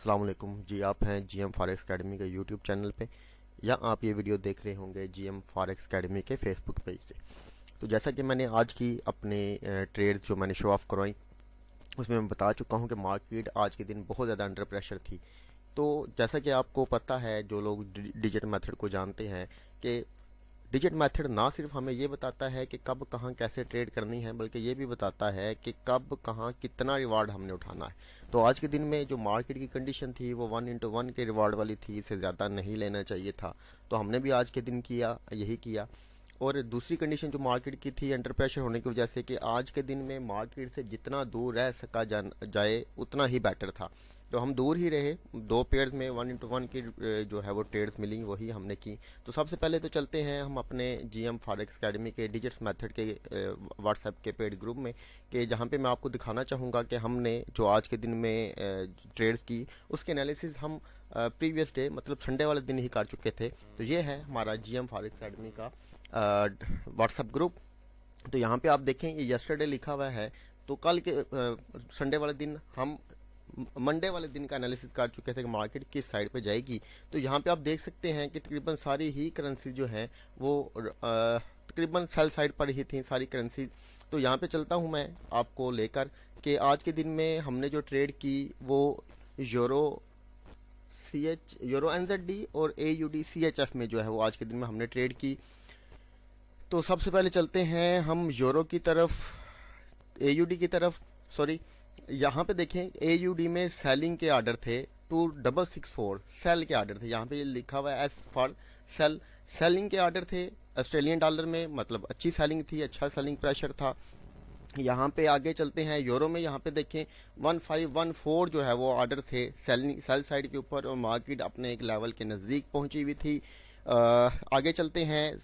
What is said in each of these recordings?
अस्सलाम वालेकुम जी। आप हैं जीएम फॉरेक्स एकेडमी के यूट्यूब चैनल पे, या आप ये वीडियो देख रहे होंगे जीएम फॉरेक्स एकेडमी के फेसबुक पेज से। तो जैसा कि मैंने आज की अपने ट्रेड जो मैंने शो ऑफ करवाई, उसमें मैं बता चुका हूँ कि मार्केट आज के दिन बहुत ज़्यादा अंडर प्रेशर थी। तो जैसा कि आपको पता है, जो लोग डिजिट मेथड को जानते हैं, कि डिजिट मेथड ना सिर्फ हमें ये बताता है कि कब कहाँ कैसे ट्रेड करनी है, बल्कि ये भी बताता है कि कब कहाँ कितना रिवार्ड हमने उठाना है। तो आज के दिन में जो मार्केट की कंडीशन थी वो 1:1 के रिवार्ड वाली थी, इससे ज़्यादा नहीं लेना चाहिए था। तो हमने भी आज के दिन यही किया। और दूसरी कंडीशन जो मार्केट की थी अंडर प्रेशर होने की वजह से, कि आज के दिन में मार्केट से जितना दूर रह सका जाए उतना ही बेटर था। तो हम दूर ही रहे। दो पेयर में 1:1 की जो है वो ट्रेड्स मिली, वही हमने की। तो सबसे पहले तो चलते हैं हम अपने जीएम फॉरेक्स एकेडमी के डिजिट्स मेथड के व्हाट्सएप के पेड ग्रुप में, कि जहाँ पे मैं आपको दिखाना चाहूँगा कि हमने जो आज के दिन में ट्रेड्स की, उसके एनालिसिस हम प्रीवियस डे मतलब संडे वाले दिन ही कर चुके थे। तो ये है हमारा जीएम फॉरेक्स एकेडमी का व्हाट्सएप ग्रुप। तो यहाँ पे आप देखें, ये यस्टरडे लिखा हुआ है। तो कल के संडे वाले दिन हम मंडे वाले दिन का एनालिसिस कर चुके थे कि मार्केट किस साइड पे जाएगी। तो यहाँ पे आप देख सकते हैं कि तकरीबन सारी ही करेंसी जो है वो तकरीबन सेल साइड पर ही थी सारी करेंसी। तो यहाँ पे चलता हूँ मैं आपको लेकर, कि आज के दिन में हमने जो ट्रेड की वो यूरो एनजेडी और AUD CHF में जो है वो आज के दिन में हमने ट्रेड की। तो सबसे पहले चलते हैं हम यूरो की तरफ, AUD की तरफ, सॉरी। यहाँ पे देखें, AUD में सेलिंग के आर्डर थे 2664, सेल के आर्डर थे। यहाँ पे ये लिखा हुआ है एस फॉर सेल, सेलिंग के आर्डर थे ऑस्ट्रेलियन डॉलर में, मतलब अच्छी सेलिंग थी, अच्छा सेलिंग प्रेशर था। यहाँ पे आगे चलते हैं यूरो में। यहाँ पे देखें 1514 जो है वो आर्डर थे सेल साइड के ऊपर, और मार्केट अपने एक लेवल के नज़दीक पहुंची हुई थी। आगे चलते हैं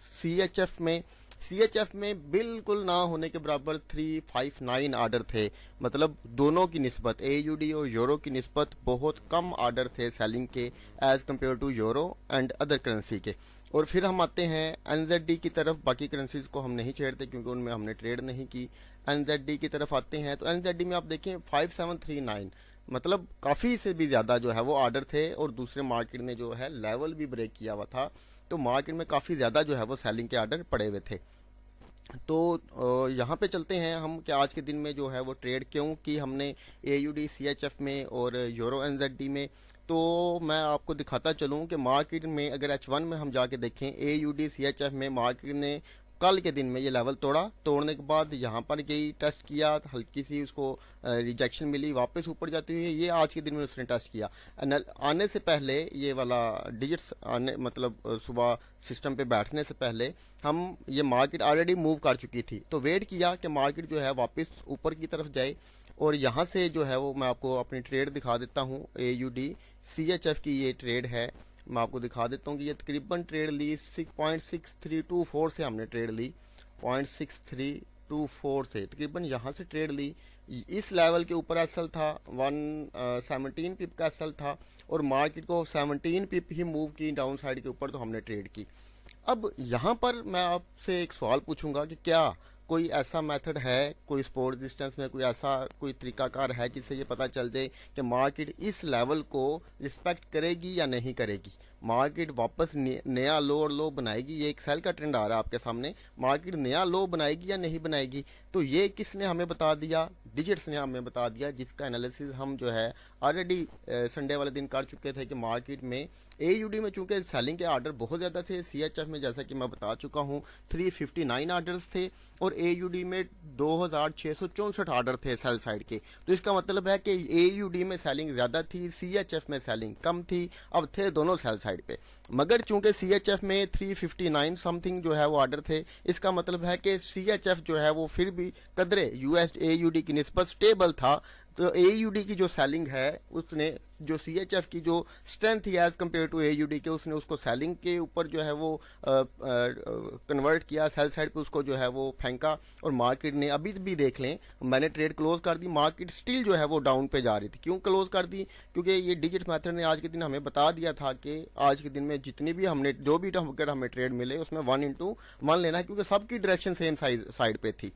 CHF में बिल्कुल ना होने के बराबर 359 आर्डर थे, मतलब दोनों की निस्बत, AUD और यूरो की निस्बत बहुत कम आर्डर थे सेलिंग के as compared to euro and other currency के। और फिर हम आते हैं NZD की तरफ। बाकी करेंसीज को हम नहीं छेड़ते क्योंकि उनमें हमने ट्रेड नहीं की। NZD की तरफ आते हैं, तो NZD में आप देखें 5739, मतलब काफ़ी से भी ज़्यादा जो है वो आर्डर थे, और दूसरे मार्केट ने जो है लेवल भी ब्रेक किया हुआ था। तो मार्केट में काफ़ी ज़्यादा जो है वो सेलिंग के आर्डर पड़े हुए थे। तो यहाँ पे चलते हैं हम कि आज के दिन में जो है वो ट्रेड क्यों की हमने AUD CHF में और यूरो NZD में। तो मैं आपको दिखाता चलूँ कि मार्केट में अगर H1 में हम जाके देखें, AUD CHF में मार्केट ने कल के दिन में ये लेवल तोड़ने के बाद यहाँ पर गई, टेस्ट किया, हल्की सी उसको रिजेक्शन मिली, वापस ऊपर जाती हुई ये आज के दिन में उसने टेस्ट किया। आने से पहले ये वाला डिजिट्स आने, मतलब सुबह सिस्टम पे बैठने से पहले हम ये मार्केट ऑलरेडी मूव कर चुकी थी। तो वेट किया कि मार्केट जो है वापस ऊपर की तरफ जाए, और यहाँ से जो है वो मैं आपको अपनी ट्रेड दिखा देता हूँ। AUD CHF की ये ट्रेड है, मैं आपको दिखा देता हूँ कि ये तकरीबन ट्रेड ली 6.6324 से हमने ट्रेड ली, 0.6324 से तकरीबन यहाँ से ट्रेड ली। इस लेवल के ऊपर एसएल था, 117 पिप का एसएल था, और मार्केट को 17 पिप ही मूव की डाउन साइड के ऊपर, तो हमने ट्रेड की। अब यहाँ पर मैं आपसे एक सवाल पूछूंगा कि क्या कोई ऐसा मेथड है, कोई सपोर्ट डिस्टेंस में कोई तरीकाकार है जिससे ये पता चल जाए कि मार्केट इस लेवल को रिस्पेक्ट करेगी या नहीं करेगी, मार्केट वापस नया लो और लो बनाएगी। ये एक सेल का ट्रेंड आ रहा है आपके सामने, मार्केट नया लो बनाएगी या नहीं बनाएगी। तो ये किसने हमें बता दिया? डिजिट्स ने हमें बता दिया, जिसका एनालिसिस हम जो है ऑलरेडी संडे वाले दिन कर चुके थे कि मार्केट में AUD में चूंकि सेलिंग के आर्डर बहुत ज़्यादा थे, CHF में जैसा कि मैं बता चुका हूँ 359 आर्डर्स थे, और AUD में 2664 आर्डर थे सेल साइड के। तो इसका मतलब है कि AUD में सेलिंग ज़्यादा थी, CHF में सेलिंग कम थी। अब थे दोनों सेल साइड पे, मगर चूंकि CHF में 359 समथिंग जो है वो आर्डर थे, इसका मतलब है कि CHF जो है वो फिर भी कदरे AUD की निस्बत स्टेबल था। तो AUD की जो सेलिंग है, उसने जो CHF की जो स्ट्रेंथ थी एज कम्पेयर टू AUD के, उसने उसको सेलिंग के ऊपर जो है वो कन्वर्ट किया, सेल साइड पे उसको जो है वो फेंका। और मार्केट ने अभी भी देख लें, मैंने ट्रेड क्लोज कर दी, मार्केट स्टिल जो है वो डाउन पे जा रही थी। क्यों क्लोज कर दी? क्योंकि ये डिजिट मेथड ने आज के दिन हमें बता दिया था कि आज के दिन में जितनी भी हमने जो भी अगर हमें ट्रेड मिले उसमें 1:1 लेना है, क्योंकि सबकी डायरेक्शन सेम साइड पे थी।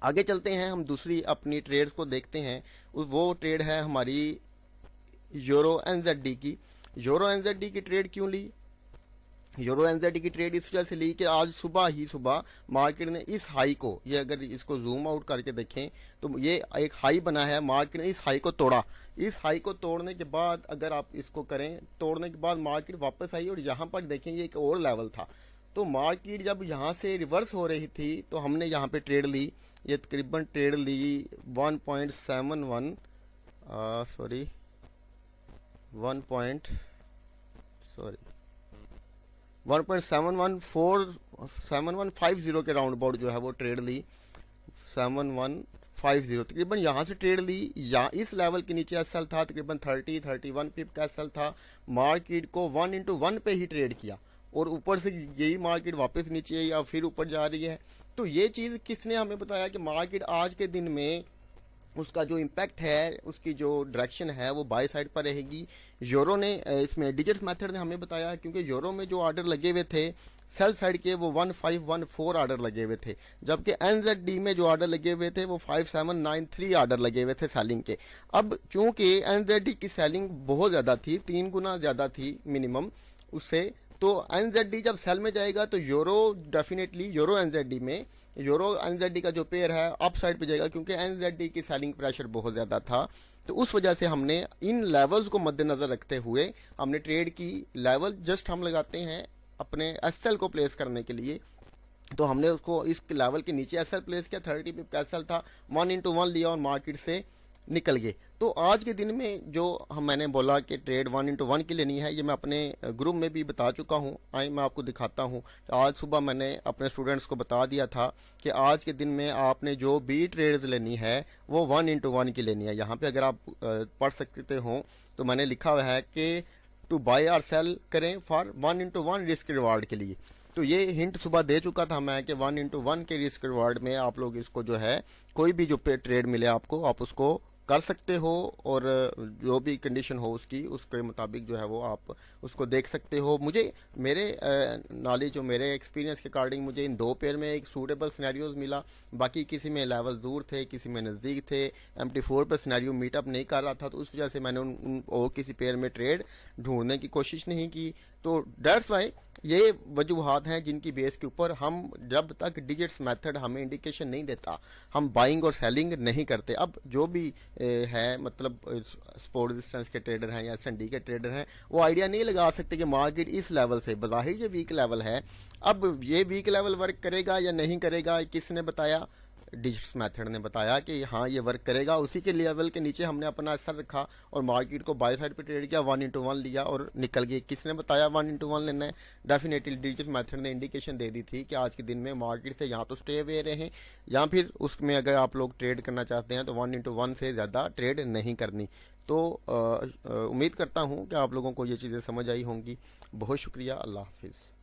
आगे चलते हैं, हम दूसरी अपनी ट्रेड्स को देखते हैं। वो ट्रेड है हमारी यूरो एनजेडी की। यूरो एनजेडी की ट्रेड क्यों ली? यूरो एनजेडी की ट्रेड इस वजह से ली कि आज सुबह मार्केट ने इस हाई को, ये अगर इसको जूम आउट करके देखें तो ये एक हाई बना है, मार्केट ने इस हाई को तोड़ा। इस हाई को तोड़ने के बाद अगर आप इसको करें, तोड़ने के बाद मार्केट वापस आई और यहाँ पर देखें ये एक और लेवल था। तो मार्केट जब यहाँ से रिवर्स हो रही थी तो हमने यहाँ पे ट्रेड ली। ये तकरीबन ट्रेड ली 1.71 सॉरी 1.7150 के राउंड अबाउट जो है वो ट्रेड ली, 7150 तकरीबन यहाँ से ट्रेड ली। या इस लेवल के नीचे एसएल था, तकरीबन 30-31 पिप का एसएल था। मार्केट को 1:1 पे ही ट्रेड किया और ऊपर से यही मार्केट वापस नीचे या फिर ऊपर जा रही है। तो ये चीज़ किसने हमें बताया कि मार्केट आज के दिन में उसका जो इम्पैक्ट है, उसकी जो डायरेक्शन है वो बाय साइड पर रहेगी। यूरो ने इसमें डिजिट्स मेथड ने हमें बताया, क्योंकि यूरो में जो ऑर्डर लगे हुए थे सेल साइड के वो 1514 ऑर्डर लगे हुए थे, जबकि एनजेडी में जो ऑर्डर लगे हुए थे वो 5793 ऑर्डर लगे हुए थे सेलिंग के। अब चूंकि एनजेडी की सेलिंग बहुत ज़्यादा थी, 3 गुना ज़्यादा थी मिनिमम उससे, तो एनजेडी जब सेल में जाएगा तो यूरो डेफिनेटली यूरो एनजेडी का जो पेयर है अप साइड पे जाएगा, क्योंकि एनजेडी की सेलिंग प्रेशर बहुत ज़्यादा था। तो उस वजह से हमने इन लेवल्स को मद्देनजर रखते हुए हमने ट्रेड की। लेवल जस्ट हम लगाते हैं अपने एसएल को प्लेस करने के लिए, तो हमने उसको इस लेवल के नीचे एसएल प्लेस किया, 30 पिप का एसएल था, 1:1 लिया और मार्केट से निकल गए। तो आज के दिन में जो मैंने बोला कि ट्रेड 1:1 की लेनी है, ये मैं अपने ग्रुप में भी बता चुका हूँ। आइए मैं आपको दिखाता हूँ। आज सुबह मैंने अपने स्टूडेंट्स को बता दिया था कि आज के दिन में आपने जो भी ट्रेड्स लेनी है वो 1:1 की लेनी है। यहाँ पे अगर आप पढ़ सकते हो तो मैंने लिखा हुआ है कि टू बाय और सेल करें फॉर 1:1 रिस्क रिवार्ड के लिए। तो ये हिंट सुबह दे चुका था मैं कि 1:1 के रिस्क रिवार्ड में आप लोग इसको जो है कोई भी जो पे ट्रेड मिले आपको, आप उसको कर सकते हो और जो भी कंडीशन हो उसके मुताबिक जो है वो आप उसको देख सकते हो। मुझे मेरे नॉलेज और मेरे एक्सपीरियंस के अकॉर्डिंग मुझे इन 2 पेयर में एक सूटेबल सिनेरियोज मिला। बाकी किसी में लेवल दूर थे, किसी में नज़दीक थे, MT4 पर सिनेरियो मीटअप नहीं कर रहा था, तो उस वजह से मैंने उन और किसी पेयर में ट्रेड ढूंढने की कोशिश नहीं की। तो डेट्स वाई ये वजूहात हैं जिनकी बेस के ऊपर हम जब तक डिजिट्स मेथड हमें इंडिकेशन नहीं देता हम बाइंग और सेलिंग नहीं करते। अब जो भी है मतलब सपोर्ट रेजिस्टेंस के ट्रेडर हैं या S&D के ट्रेडर हैं वो आइडिया नहीं लगा सकते कि मार्केट इस लेवल से, बज़ाहिर ये वीक लेवल है, अब ये वीक लेवल वर्क करेगा या नहीं करेगा, किसने बताया? डिजिट्स मेथड ने बताया कि हाँ ये वर्क करेगा। उसी के लेवल के नीचे हमने अपना असर रखा और मार्केट को बाय साइड पे ट्रेड किया, 1:1 लिया और निकल गए। किसने बताया 1:1 लेना है? डेफिनेटली डिजिट्स मेथड ने इंडिकेशन दे दी थी कि आज के दिन में मार्केट से यहाँ तो स्टे अवे रहें या फिर उसमें अगर आप लोग ट्रेड करना चाहते हैं तो 1:1 से ज़्यादा ट्रेड नहीं करनी। तो उम्मीद करता हूँ कि आप लोगों को ये चीज़ें समझ आई होंगी। बहुत शुक्रिया। अल्लाह हाफिज़।